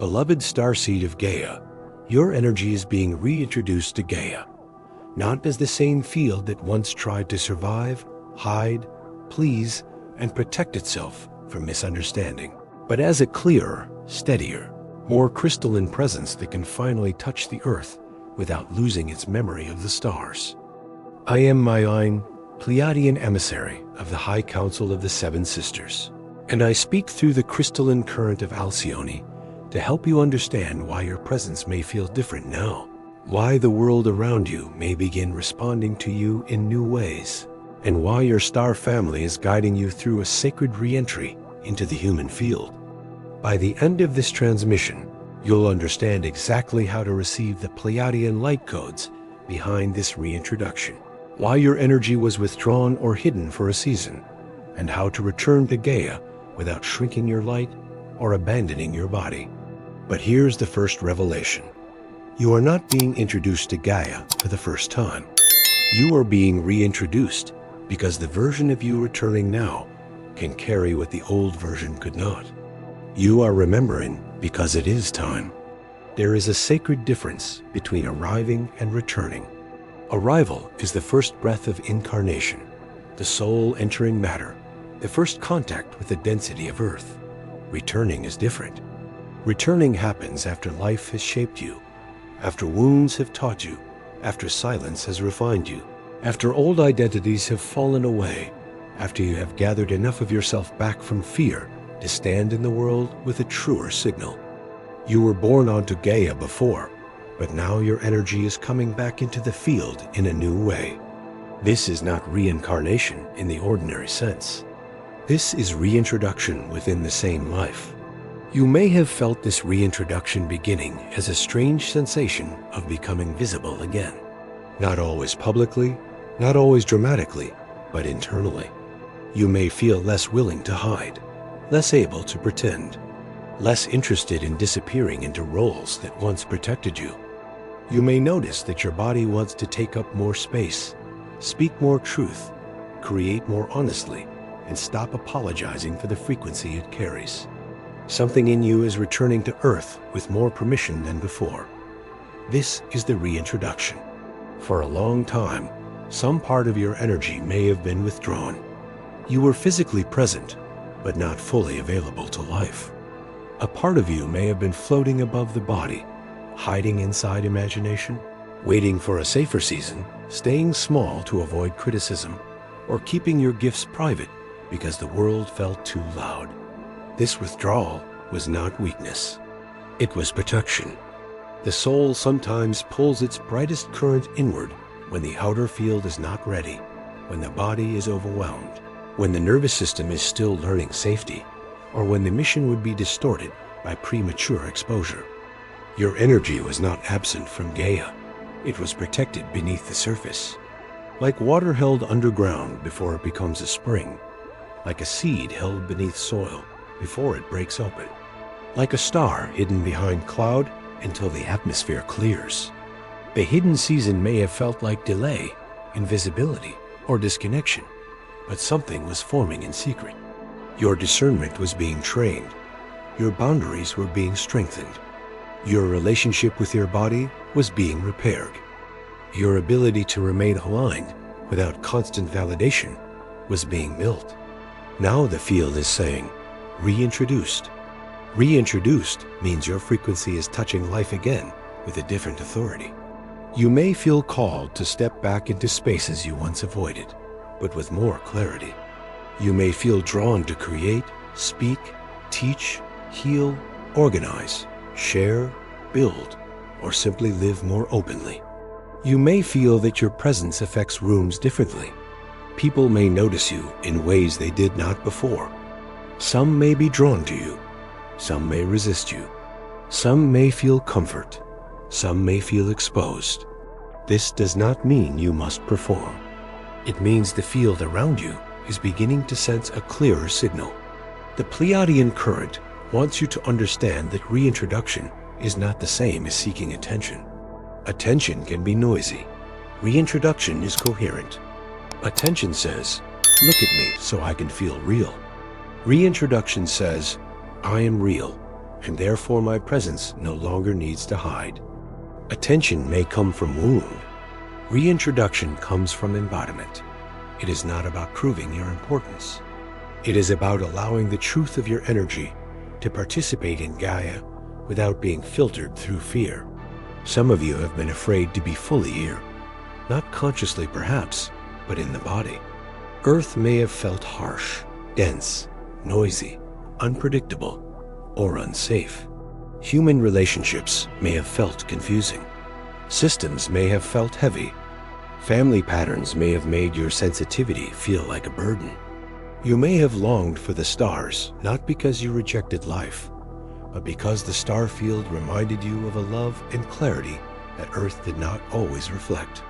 Beloved starseed of Gaia, your energy is being reintroduced to Gaia, not as the same field that once tried to survive, hide, please, and protect itself from misunderstanding, but as a clearer, steadier, more crystalline presence that can finally touch the earth without losing its memory of the stars. I am my own Pleiadian emissary of the High Council of the Seven Sisters, and I speak through the crystalline current of Alcyone to help you understand why your presence may feel different now, why the world around you may begin responding to you in new ways, and why your star family is guiding you through a sacred re-entry into the human field. By the end of this transmission, you'll understand exactly how to receive the Pleiadian light codes behind this reintroduction, why your energy was withdrawn or hidden for a season, and how to return to Gaia without shrinking your light or abandoning your body. But here's the first revelation. You are not being introduced to Gaia for the first time. You are being reintroduced because the version of you returning now can carry what the old version could not. You are remembering because it is time. There is a sacred difference between arriving and returning. Arrival is the first breath of incarnation, the soul entering matter, the first contact with the density of Earth. Returning is different. Returning happens after life has shaped you, after wounds have taught you, after silence has refined you, after old identities have fallen away, after you have gathered enough of yourself back from fear to stand in the world with a truer signal. You were born onto Gaia before, but now your energy is coming back into the field in a new way. This is not reincarnation in the ordinary sense. This is reintroduction within the same life. You may have felt this reintroduction beginning as a strange sensation of becoming visible again. Not always publicly, not always dramatically, but internally. You may feel less willing to hide, less able to pretend, less interested in disappearing into roles that once protected you. You may notice that your body wants to take up more space, speak more truth, create more honestly, and stop apologizing for the frequency it carries. Something in you is returning to Earth with more permission than before. This is the reintroduction. For a long time, some part of your energy may have been withdrawn. You were physically present, but not fully available to life. A part of you may have been floating above the body, hiding inside imagination, waiting for a safer season, staying small to avoid criticism, or keeping your gifts private because the world felt too loud. This withdrawal was not weakness. It was protection. The soul sometimes pulls its brightest current inward when the outer field is not ready, when the body is overwhelmed, when the nervous system is still learning safety, or when the mission would be distorted by premature exposure. Your energy was not absent from Gaia. It was protected beneath the surface. Like water held underground before it becomes a spring, like a seed held beneath soil before it breaks open, like a star hidden behind cloud until the atmosphere clears. The hidden season may have felt like delay, invisibility, or disconnection, but something was forming in secret. Your discernment was being trained. Your boundaries were being strengthened. Your relationship with your body was being repaired. Your ability to remain aligned without constant validation was being built. Now the field is saying, reintroduced. Reintroduced means your frequency is touching life again with a different authority. You may feel called to step back into spaces you once avoided, but with more clarity. You may feel drawn to create, speak, teach, heal, organize, share, build, or simply live more openly. You may feel that your presence affects rooms differently. People may notice you in ways they did not before. Some may be drawn to you. Some may resist you. Some may feel comfort. Some may feel exposed. This does not mean you must perform. It means the field around you is beginning to sense a clearer signal. The Pleiadian current wants you to understand that reintroduction is not the same as seeking attention. Attention can be noisy. Reintroduction is coherent. Attention says, look at me so I can feel real. Reintroduction says, I am real, and therefore my presence no longer needs to hide. Attention may come from wound. Reintroduction comes from embodiment. It is not about proving your importance. It is about allowing the truth of your energy to participate in Gaia without being filtered through fear. Some of you have been afraid to be fully here, not consciously perhaps, but in the body. Earth may have felt harsh, dense, noisy, unpredictable, or unsafe. Human relationships may have felt confusing. Systems may have felt heavy. Family patterns may have made your sensitivity feel like a burden. You may have longed for the stars, not because you rejected life, but because the star field reminded you of a love and clarity that Earth did not always reflect.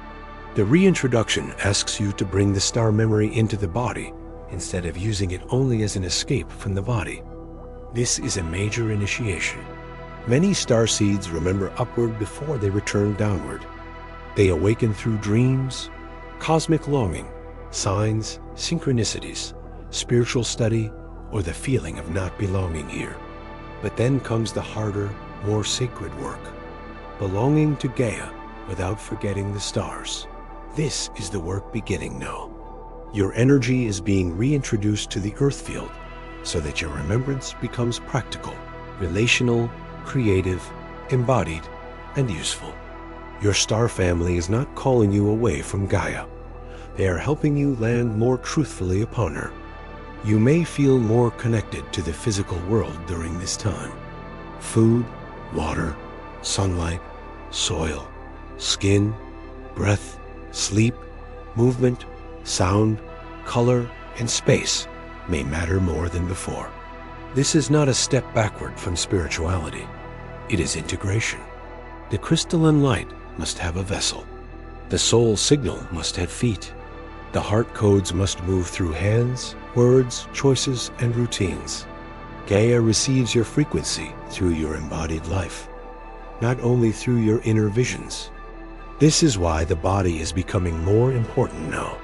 The reintroduction asks you to bring the star memory into the body instead of using it only as an escape from the body. This is a major initiation. Many starseeds remember upward before they return downward. They awaken through dreams, cosmic longing, signs, synchronicities, spiritual study, or the feeling of not belonging here. But then comes the harder, more sacred work, belonging to Gaia without forgetting the stars. This is the work beginning now. Your energy is being reintroduced to the earth field so that your remembrance becomes practical, relational, creative, embodied, and useful. Your star family is not calling you away from Gaia. They are helping you land more truthfully upon her. You may feel more connected to the physical world during this time. Food, water, sunlight, soil, skin, breath, sleep, movement, sound, color, and space may matter more than before. This is not a step backward from spirituality. It is integration. The crystalline light must have a vessel. The soul signal must have feet. The heart codes must move through hands, words, choices, and routines. Gaia receives your frequency through your embodied life, not only through your inner visions. This is why the body is becoming more important now.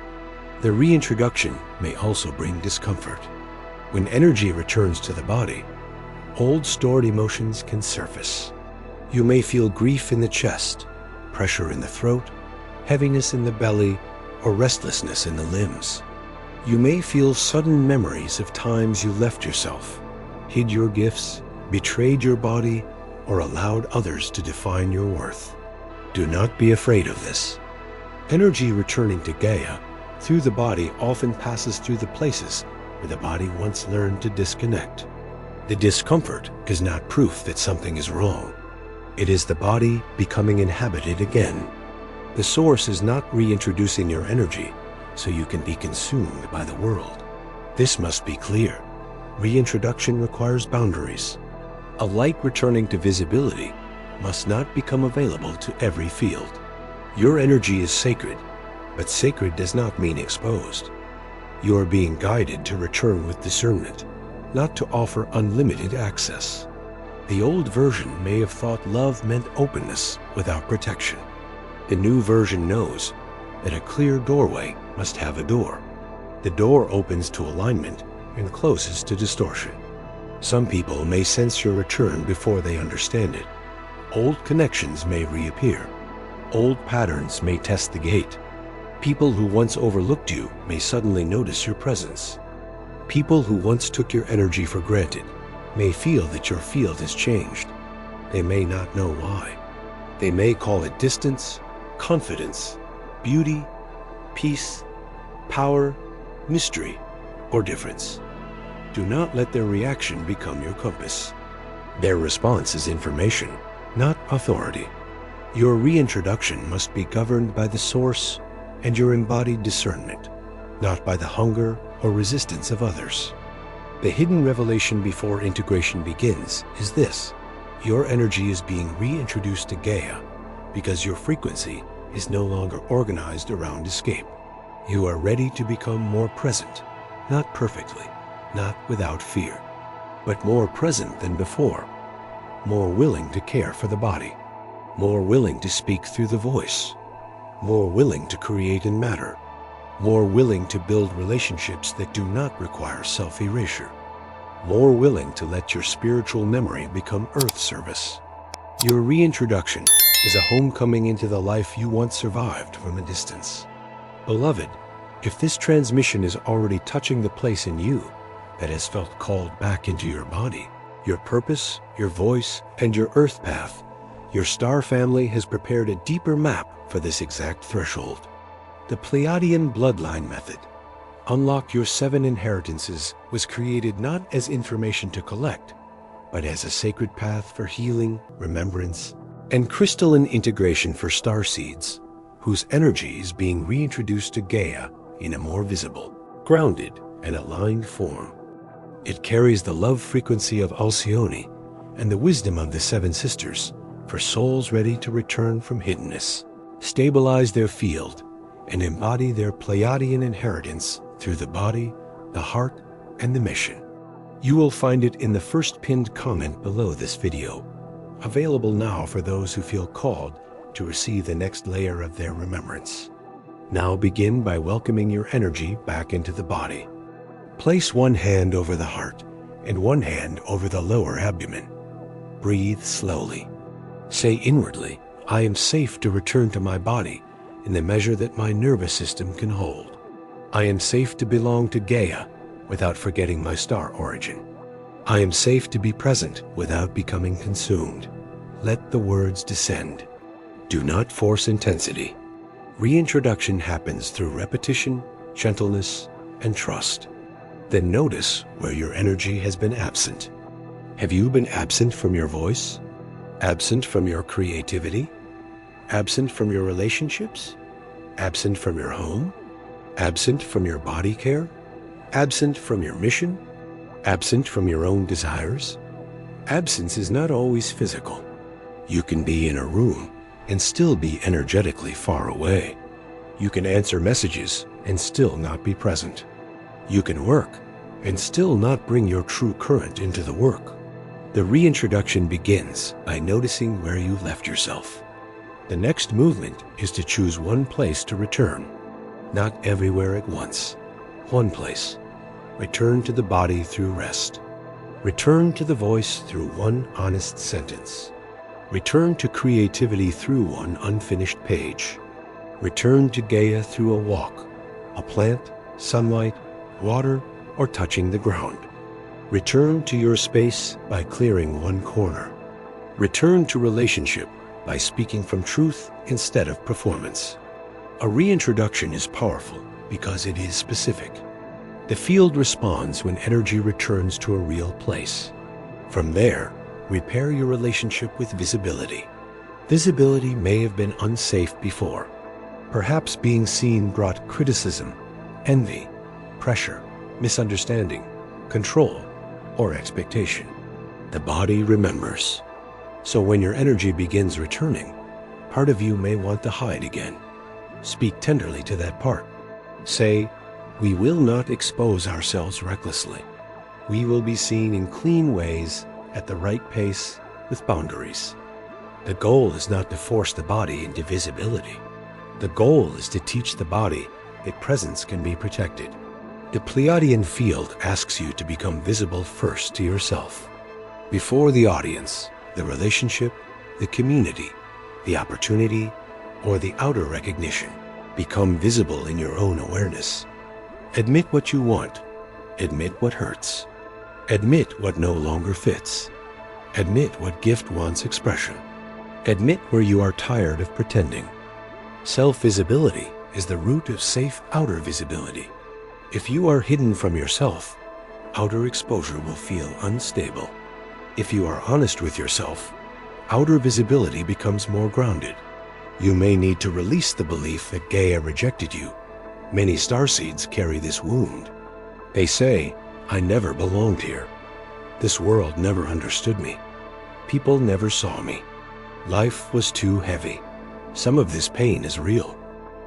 The reintroduction may also bring discomfort. When energy returns to the body, old stored emotions can surface. You may feel grief in the chest, pressure in the throat, heaviness in the belly, or restlessness in the limbs. You may feel sudden memories of times you left yourself, hid your gifts, betrayed your body, or allowed others to define your worth. Do not be afraid of this. Energy returning to Gaia through the body often passes through the places where the body once learned to disconnect. The discomfort is not proof that something is wrong. It is the body becoming inhabited again. The source is not reintroducing your energy so you can be consumed by the world. This must be clear. Reintroduction requires boundaries. A light returning to visibility must not become available to every field. Your energy is sacred, but sacred does not mean exposed. You are being guided to return with discernment, not to offer unlimited access. The old version may have thought love meant openness without protection. The new version knows that a clear doorway must have a door. The door opens to alignment and closes to distortion. Some people may sense your return before they understand it. Old connections may reappear. Old patterns may test the gate. People who once overlooked you may suddenly notice your presence. People who once took your energy for granted may feel that your field has changed. They may not know why. They may call it distance, confidence, beauty, peace, power, mystery, or difference. Do not let their reaction become your compass. Their response is information, not authority. Your reintroduction must be governed by the source and your embodied discernment, not by the hunger or resistance of others. The hidden revelation before integration begins is this: your energy is being reintroduced to Gaia because your frequency is no longer organized around escape. You are ready to become more present, not perfectly, not without fear, but more present than before, more willing to care for the body, more willing to speak through the voice, more willing to create in matter, more willing to build relationships that do not require self-erasure. more willing to let your spiritual memory become Earth service. Your reintroduction is a homecoming into the life you once survived from a distance. Beloved, if this transmission is already touching the place in you that has felt called back into your body, your purpose, your voice, and your Earth path, your star family has prepared a deeper map for this exact threshold. The Pleiadian bloodline method, Unlock Your 7 Inheritances, was created not as information to collect, but as a sacred path for healing, remembrance, and crystalline integration for starseeds, whose energy is being reintroduced to Gaia in a more visible, grounded, and aligned form. It carries the love frequency of Alcyone and the wisdom of the 7 sisters for souls ready to return from hiddenness, stabilize their field, and embody their Pleiadian inheritance through the body, the heart, and the mission. You will find it in the first pinned comment below this video, available now for those who feel called to receive the next layer of their remembrance. Now begin by welcoming your energy back into the body. Place one hand over the heart and one hand over the lower abdomen. Breathe slowly. Say inwardly, I am safe to return to my body in the measure that my nervous system can hold. I am safe to belong to Gaia without forgetting my star origin. I am safe to be present without becoming consumed. Let the words descend. Do not force intensity. Reintroduction happens through repetition, gentleness, and trust. Then notice where your energy has been absent. Have you been absent from your voice? Absent from your creativity? Absent from your relationships? Absent from your home? Absent from your body care? Absent from your mission? Absent from your own desires? Absence is not always physical. You can be in a room and still be energetically far away. You can answer messages and still not be present. You can work and still not bring your true current into the work. The reintroduction begins by noticing where you left yourself. The next movement is to choose one place to return. Not everywhere at once. One place. Return to the body through rest. Return to the voice through one honest sentence. Return to creativity through one unfinished page. Return to Gaia through a walk, a plant, sunlight, water, or touching the ground. Return to your space by clearing one corner. Return to relationship by speaking from truth instead of performance. A reintroduction is powerful because it is specific. The field responds when energy returns to a real place. From there, repair your relationship with visibility. Visibility may have been unsafe before. Perhaps being seen brought criticism, envy, pressure, misunderstanding, control, or expectation. The body remembers. So when your energy begins returning, part of you may want to hide again. Speak tenderly to that part. Say, we will not expose ourselves recklessly. We will be seen in clean ways at the right pace with boundaries. The goal is not to force the body into visibility. The goal is to teach the body that presence can be protected. The Pleiadian field asks you to become visible first to yourself. Before the audience, the relationship, the community, the opportunity, or the outer recognition. Become visible in your own awareness. Admit what you want. Admit what hurts. Admit what no longer fits. Admit what gift wants expression. Admit where you are tired of pretending. Self-visibility is the root of safe outer visibility. If you are hidden from yourself, outer exposure will feel unstable. If you are honest with yourself, outer visibility becomes more grounded. You may need to release the belief that Gaia rejected you. Many starseeds carry this wound. They say, I never belonged here. This world never understood me. People never saw me. Life was too heavy. Some of this pain is real.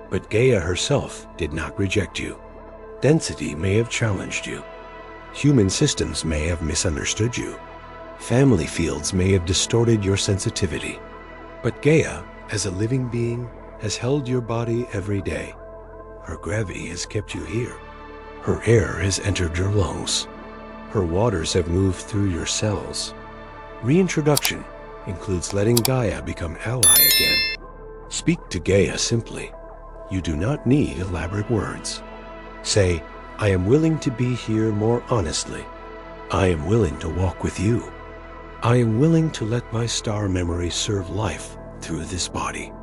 But Gaia herself did not reject you. Density may have challenged you. Human systems may have misunderstood you. Family fields may have distorted your sensitivity. But Gaia, as a living being, has held your body every day. Her gravity has kept you here. Her air has entered your lungs. Her waters have moved through your cells. Reintroduction includes letting Gaia become ally again. Speak to Gaia simply. You do not need elaborate words. Say, I am willing to be here more honestly. I am willing to walk with you. I am willing to let my star memory serve life through this body.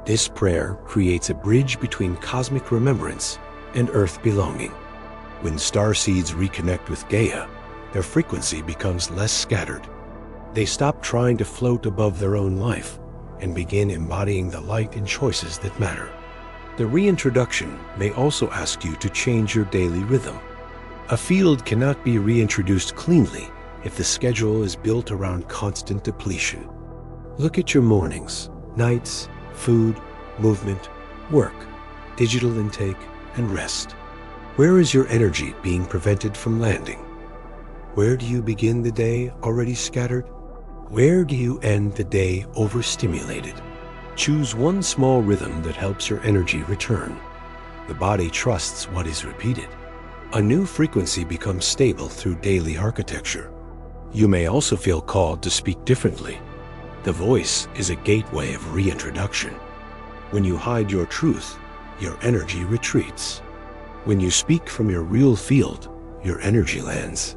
This prayer creates a bridge between cosmic remembrance and Earth belonging. When starseeds reconnect with Gaia, their frequency becomes less scattered. They stop trying to float above their own life and begin embodying the light and choices that matter. The reintroduction may also ask you to change your daily rhythm. A field cannot be reintroduced cleanly if the schedule is built around constant depletion. Look at your mornings, nights, food, movement, work, digital intake, and rest. Where is your energy being prevented from landing? Where do you begin the day already scattered? Where do you end the day overstimulated? Choose one small rhythm that helps your energy return. The body trusts what is repeated. A new frequency becomes stable through daily architecture. You may also feel called to speak differently. The voice is a gateway of reintroduction. When you hide your truth, your energy retreats. When you speak from your real field, your energy lands.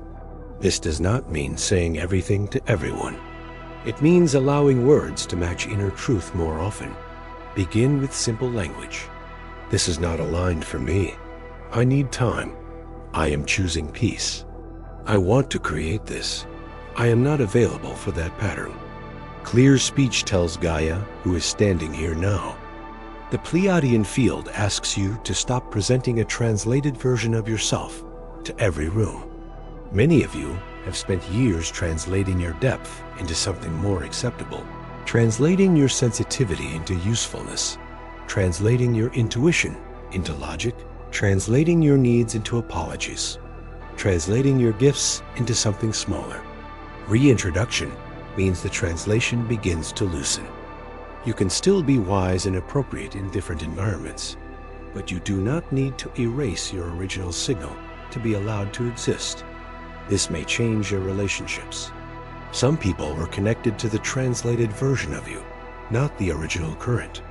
This does not mean saying everything to everyone. It means allowing words to match inner truth more often. Begin with simple language. This is not aligned for me. I need time. I am choosing peace. I want to create this. I am not available for that pattern. Clear speech tells Gaia, who is standing here now. The Pleiadian field asks you to stop presenting a translated version of yourself to every room. Many of you have spent years translating your depth into something more acceptable, translating your sensitivity into usefulness, translating your intuition into logic, translating your needs into apologies, translating your gifts into something smaller. Reintroduction means the translation begins to loosen. You can still be wise and appropriate in different environments, but you do not need to erase your original signal to be allowed to exist. This may change your relationships. Some people were connected to the translated version of you, not the original current.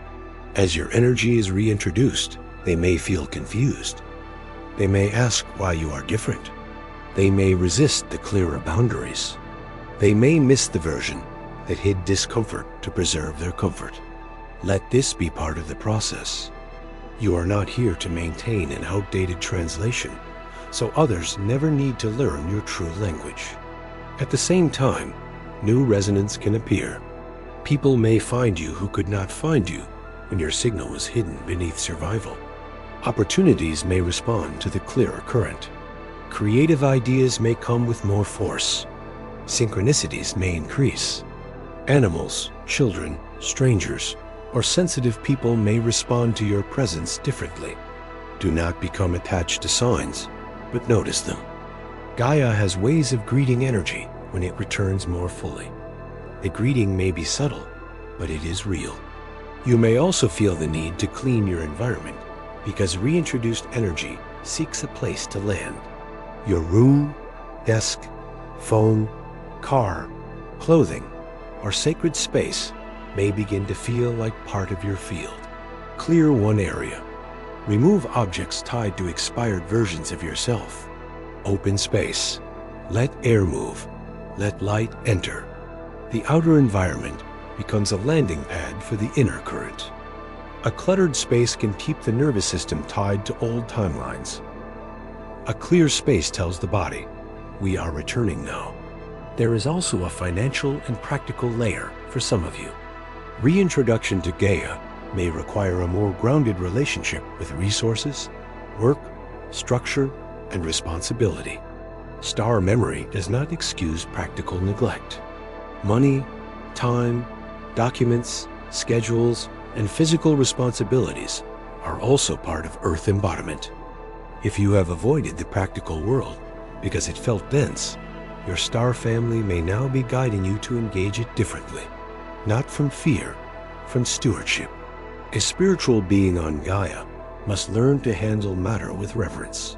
As your energy is reintroduced, they may feel confused. They may ask why you are different. They may resist the clearer boundaries. They may miss the version that hid discomfort to preserve their comfort. Let this be part of the process. You are not here to maintain an outdated translation, so others never need to learn your true language. At the same time, new resonance can appear. People may find you who could not find you when your signal was hidden beneath survival. Opportunities may respond to the clearer current. Creative ideas may come with more force. Synchronicities may increase. Animals, children, strangers, or sensitive people may respond to your presence differently. Do not become attached to signs, but notice them. Gaia has ways of greeting energy when it returns more fully. The greeting may be subtle, but it is real. You may also feel the need to clean your environment because reintroduced energy seeks a place to land. Your room, desk, phone, car, clothing, or sacred space may begin to feel like part of your field. Clear one area. Remove objects tied to expired versions of yourself. Open space. Let air move. Let light enter. The outer environment becomes a landing pad for the inner current. A cluttered space can keep the nervous system tied to old timelines. A clear space tells the body, we are returning now. There is also a financial and practical layer for some of you. Reintroduction to Gaia may require a more grounded relationship with resources, work, structure, and responsibility. Star memory does not excuse practical neglect. Money, time, documents, schedules, and physical responsibilities are also part of Earth embodiment. If you have avoided the practical world because it felt dense, your star family may now be guiding you to engage it differently, not from fear, from stewardship. A spiritual being on Gaia must learn to handle matter with reverence.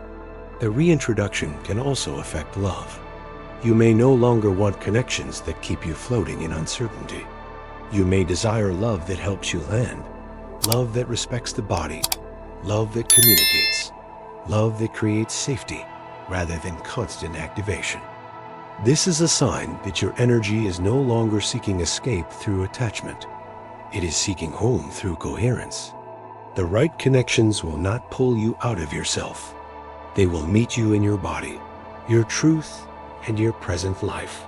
The reintroduction can also affect love. You may no longer want connections that keep you floating in uncertainty. You may desire love that helps you land, love that respects the body, love that communicates, love that creates safety rather than constant activation. This is a sign that your energy is no longer seeking escape through attachment. It is seeking home through coherence. The right connections will not pull you out of yourself. They will meet you in your body, your truth, and your present life.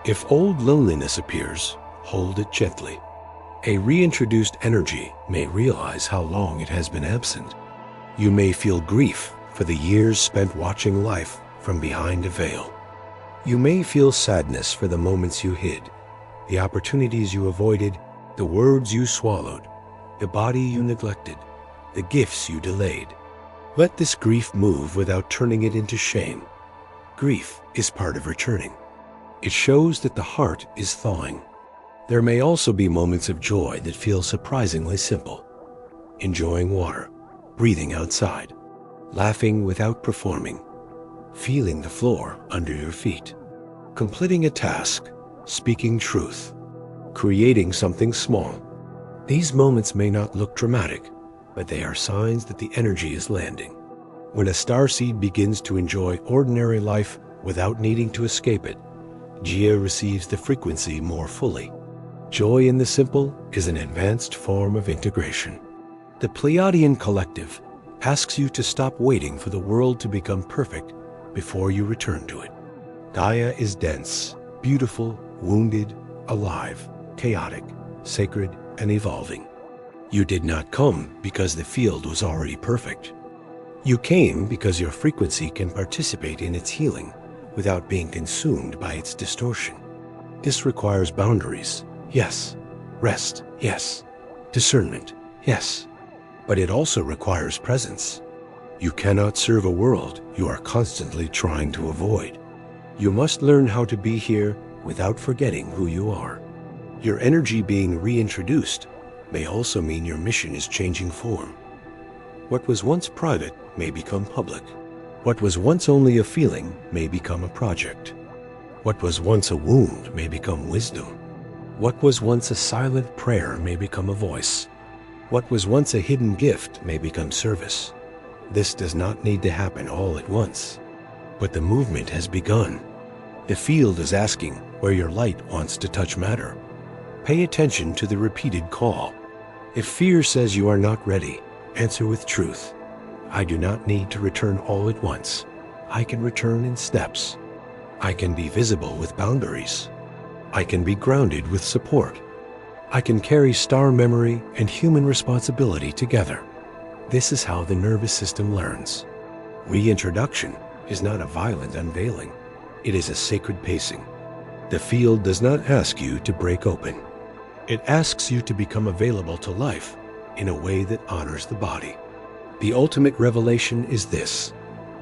If old loneliness appears, hold it gently. A reintroduced energy may realize how long it has been absent. You may feel grief for the years spent watching life from behind a veil. You may feel sadness for the moments you hid, the opportunities you avoided, the words you swallowed, the body you neglected, the gifts you delayed. Let this grief move without turning it into shame. Grief is part of returning. It shows that the heart is thawing. There may also be moments of joy that feel surprisingly simple. Enjoying water, breathing outside, laughing without performing, feeling the floor under your feet, completing a task, speaking truth, creating something small. These moments may not look dramatic, but they are signs that the energy is landing. When a starseed begins to enjoy ordinary life without needing to escape it, Jia receives the frequency more fully. Joy in the simple is an advanced form of integration. The Pleiadian Collective asks you to stop waiting for the world to become perfect before you return to it. Gaia is dense, beautiful, wounded, alive, chaotic, sacred, and evolving. You did not come because the field was already perfect. You came because your frequency can participate in its healing without being consumed by its distortion. This requires boundaries, yes. Rest, yes. Discernment, yes. But it also requires presence. You cannot serve a world you are constantly trying to avoid. You must learn how to be here without forgetting who you are. Your energy being reintroduced may also mean your mission is changing form. What was once private may become public. What was once only a feeling may become a project. What was once a wound may become wisdom. What was once a silent prayer may become a voice. What was once a hidden gift may become service. This does not need to happen all at once, but the movement has begun. The field is asking where your light wants to touch matter. Pay attention to the repeated call. If fear says you are not ready, answer with truth. I do not need to return all at once. I can return in steps. I can be visible with boundaries. I can be grounded with support. I can carry star memory and human responsibility together. This is how the nervous system learns. Reintroduction is not a violent unveiling. It is a sacred pacing. The field does not ask you to break open. It asks you to become available to life in a way that honors the body. The ultimate revelation is this: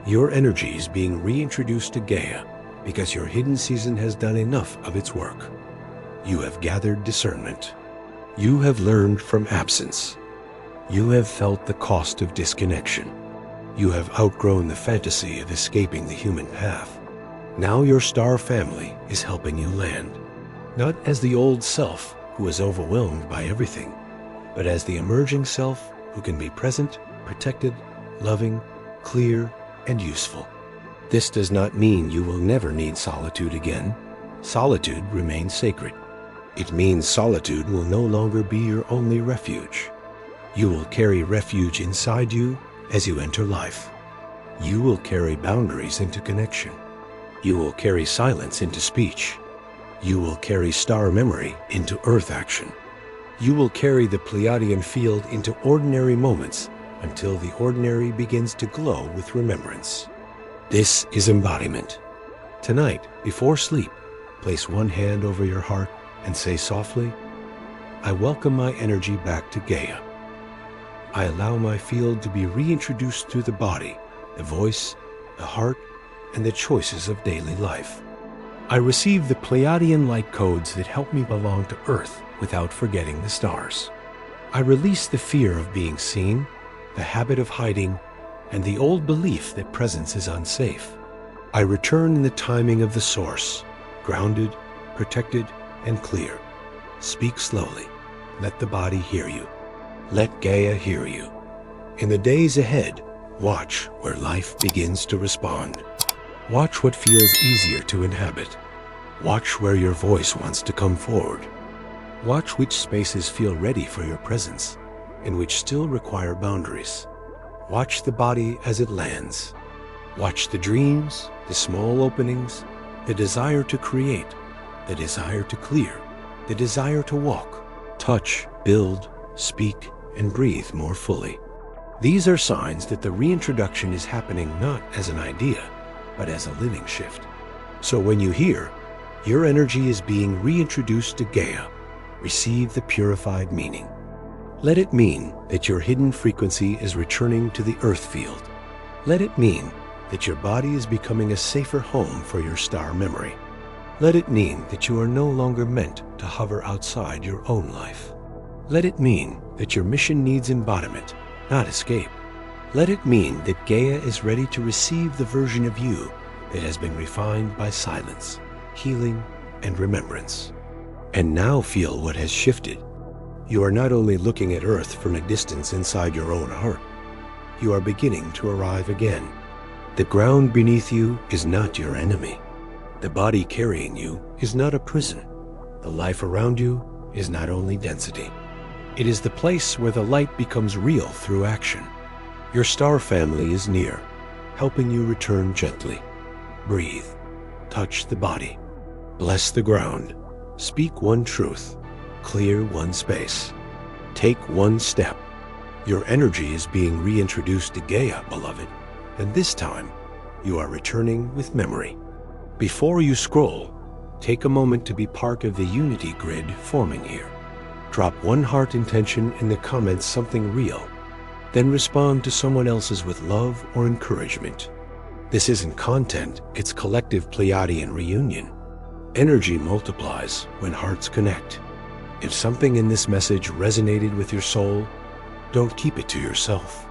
your energy is being reintroduced to Gaia because your hidden season has done enough of its work. You have gathered discernment. You have learned from absence. You have felt the cost of disconnection. You have outgrown the fantasy of escaping the human path. Now your star family is helping you land, not as the old self who is overwhelmed by everything, but as the emerging self who can be present, protected, loving, clear, and useful. This does not mean you will never need solitude again. Solitude remains sacred. It means solitude will no longer be your only refuge. You will carry refuge inside you as you enter life. You will carry boundaries into connection. You will carry silence into speech. You will carry star memory into earth action. You will carry the Pleiadian field into ordinary moments until the ordinary begins to glow with remembrance. This is embodiment. Tonight, before sleep, place one hand over your heart and say softly, I welcome my energy back to Gaia. I allow my field to be reintroduced through the body, the voice, the heart, and the choices of daily life. I receive the Pleiadian light codes that help me belong to Earth without forgetting the stars. I release the fear of being seen, the habit of hiding, and the old belief that presence is unsafe. I return in the timing of the source, grounded, protected, and clear. Speak slowly. Let the body hear you. Let Gaia hear you. In the days ahead, watch where life begins to respond. Watch what feels easier to inhabit. Watch where your voice wants to come forward. Watch which spaces feel ready for your presence and which still require boundaries. Watch the body as it lands. Watch the dreams, the small openings, the desire to create, the desire to clear, the desire to walk, touch, build, speak, and breathe more fully. These are signs that the reintroduction is happening not as an idea, but as a living shift. So when you hear, your energy is being reintroduced to Gaia, receive the purified meaning. Let it mean that your hidden frequency is returning to the earth field. Let it mean that your body is becoming a safer home for your star memory. Let it mean that you are no longer meant to hover outside your own life. Let it mean that your mission needs embodiment, not escape. Let it mean that Gaia is ready to receive the version of you that has been refined by silence, healing, and remembrance. And now feel what has shifted. You are not only looking at Earth from a distance inside your own heart, you are beginning to arrive again. The ground beneath you is not your enemy. The body carrying you is not a prison. The life around you is not only density. It is the place where the light becomes real through action. Your star family is near, helping you return gently. Breathe. Touch the body. Bless the ground. Speak one truth. Clear one space. Take one step. Your energy is being reintroduced to Gaia, beloved. And this time, you are returning with memory. Before you scroll, take a moment to be part of the unity grid forming here. Drop one heart intention in the comments, something real. Then respond to someone else's with love or encouragement. This isn't content, it's collective Pleiadian reunion. Energy multiplies when hearts connect. If something in this message resonated with your soul, don't keep it to yourself.